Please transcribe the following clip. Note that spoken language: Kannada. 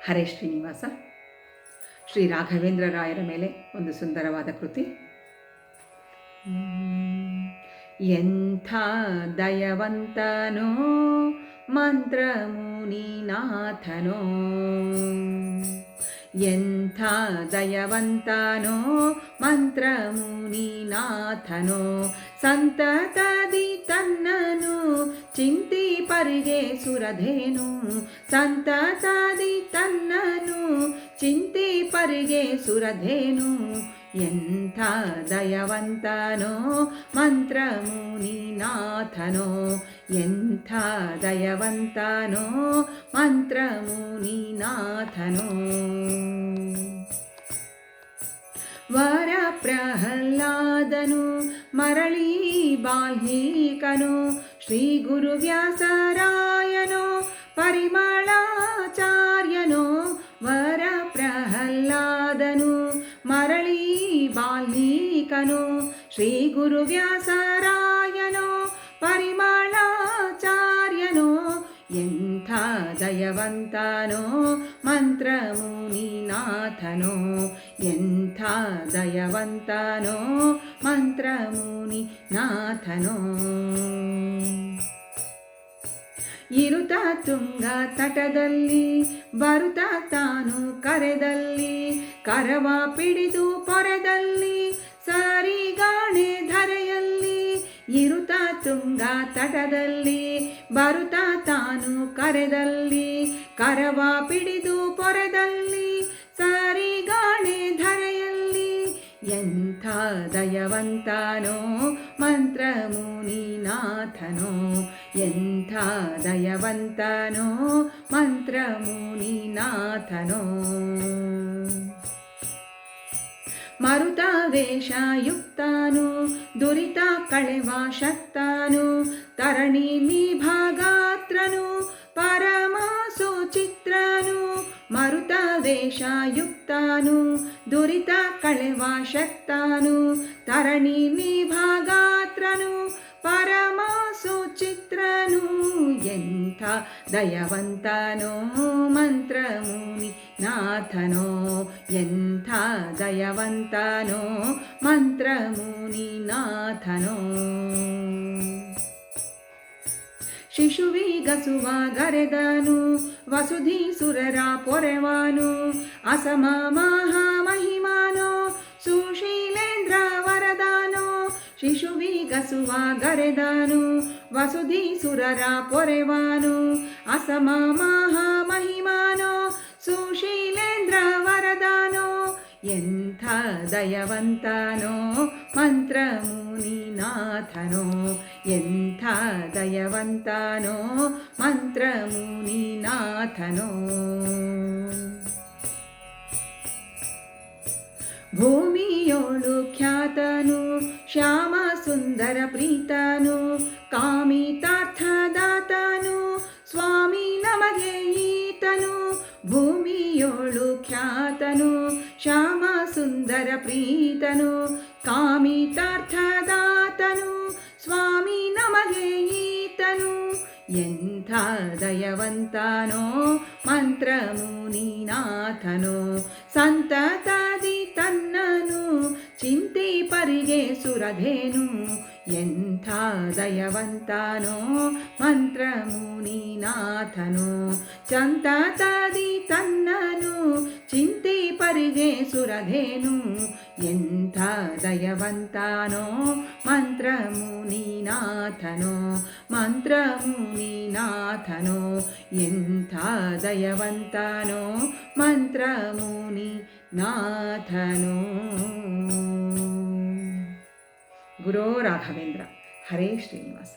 ಹರೇ ಶ್ರೀನಿವಾಸ. ಶ್ರೀ ರಾಘವೇಂದ್ರ ರಾಯರ ಮೇಲೆ ಒಂದು ಸುಂದರವಾದ ಕೃತಿ. ಎಂಥ ದಯವಂತನೋ ಮಂತ್ರಮುನಿನಾಥನೋ, ಎಂಥ ದಯವಂತನೋ ಮಂತ್ರಮುನಿನಾಥನೋ, ಸಂತತದಿ ತನ್ನನು ಚಿಂತಿಪರಿಗೆ ಸುರಧೇನು, ಸಂತತದಿ ತನ್ನನು ಚಿಂತಿಪರಿಗೆ ಸುರಧೇನು. ಎಂಥ ದಯವಂತನೋ ಮಂತ್ರಮುನಿನಾಥನೋ, ಎಂಥ ದಯವಂತನೋ ಮಂತ್ರಮುನಿನಾಥನೋ. ವರ ಪ್ರಹ್ಲಾದನು ಮರಳಿ ಬಾಲ್ಮೀಕನು, ಶ್ರೀ ಗುರು ವ್ಯಾಸರಾಯನೋ ಪರಿಮಳಾಚಾರ್ಯನೋ. ವರ ಪ್ರಹ್ಲಾದನು ಮರಳಿ ಬಾಲ್ಮೀಕನು, ಶ್ರೀ ಗುರು ವ್ಯಾಸರಾಯನೋ ಪರಿಮಳಾಚಾರ್ಯನೋ. ಎಂಥ ದಯವಂತನೋ ಮಂತ್ರಮುನಿನಾಥನೋ, ಎಂಥ ದಯವಂತನೋ ಮಂತ್ರಮುನಿನಾಥನೋ. ಇರುತ್ತ ತುಂಗ ತಟದಲ್ಲಿ ಬರುತ್ತ ತಾನು ಕರೆದಲ್ಲಿ, ಕರವ ಪಿಡಿದು ಪೊರೆದಲ್ಲಿ ಸರಿಗಾಣೆ ಧರೆಯಲ್ಲಿ. ಇರುತ್ತ ತುಂಗ ತಟದಲ್ಲಿ ಬರುತ್ತ ತಾನು ಕರೆದಲ್ಲಿ, ಕರವ ಪಿಡಿದು ಪೊರೆದಲ್ಲಿ ಸರಿಗಾಣೆ ಧರೆಯಲ್ಲಿ. ಎಂಥ ದಯವಂತನೋ ಮಂತ್ರಮುನಿನಾಥನೋ, ಎಂಥ ದಯವಂತನೋ ಮಂತ್ರಮುನಿನಾಥನೋ. ಮರುತ ವೇಷಯುಕ್ತನು ದುರಿತ ಕಳೆವ ಶಕ್ತನು, ತರಣಿ ನಿಭಾಗಾತ್ರನು ಪರಮ ಸುಚಿತ್ರನು. ಮರುತ ವೇಷಯುಕ್ತನು ದುರಿತ ಕಳೆವ ಶಕ್ತನು, ತರಣಿ ನಿಭಾಗಾತ್ರನು ಪರಮ ಸುಚಿತ್ರನು. ಎಂಥ ದಯವಂತನೋ ಮಂತ್ರಮುನಿನಾಥನೋ, ಎಂಥ ದಯವಂತನೋ ಮಂತ್ರಮುನಿನಾಥನೋ. ಶಿಶುವಿಗಸುವ ಗರೆದನು ವಸುಧೀಸುರರ ಪೊರೆವನು, ಅಸಮ ಮಹಾಮಹಿಮಾನೋ ಸುಶೀಲೇಂದ್ರ ವರದಾನೋ. ಶಿಶುವಿಗಸುವ ಗರೆದನು ವಸುಧೀಸುರರ ಪೊರೆವನು, ಅಸಮ ಮಹಾಮಹಿಮಾನೋ ಸುಶೀಲೇಂದ್ರ ವರದಾನೋ. ಎಂಥ ದಯವಂತನೋ ಮಂತ್ರಮುನಿನಾಥನೋ, ಎಂಥ ದಯವಂತನೋ ಮಂತ್ರಮುನಿನಾಥನೋ. ಭೂಮಿಯೋಳು ಖ್ಯಾತನು ಶ್ಯಾಮ ಸುಂದರ ಪ್ರೀತನು, ಕಾಮಿತಾರ್ಥದಾತನು ಸ್ವಾಮಿ ನಮಗೆ ಈತನು. ಭೂಮಿಯೋಳು ಖ್ಯಾತನು ಶ್ಯಾಮ ಸುಂದರ ಪ್ರೀತನು, ಕಾಮಿತಾರ್ಥದಾತನು ಸ್ವಾಮಿ ನಮಗೆ ಈತನು. ಎಂಥ ದಯವಂತನೋ ಮಂತ್ರಮುನಿನಾಥನೋ, ಸಂತತದಿ ತನ್ನನು ಚಿಂತಿಪರಿಗೆ ಸುರಧೇನು. ಎಂಥ ದಯವಂತನೋ ಮಂತ್ರಮುನಿನಾಥನೋ, ಸಂತತದಿ ತನ್ನನು ಚಿಂತಿಪರಿಗೆ ಸುರಧೇನು. ಎಂಥ ದಯವಂತನೋ ಮಂತ್ರಮುನಿನಾಥನೋ, ಮಂತ್ರಮುನಿನಾಥನೋ. ಎಂಥ ದಯವಂತನೋ ಮಂತ್ರಮುನಿನಾಥನೋ. ಗುರೋ ರಾಘವೇಂದ್ರ. ಹರೇ ಶ್ರೀನಿವಾಸ.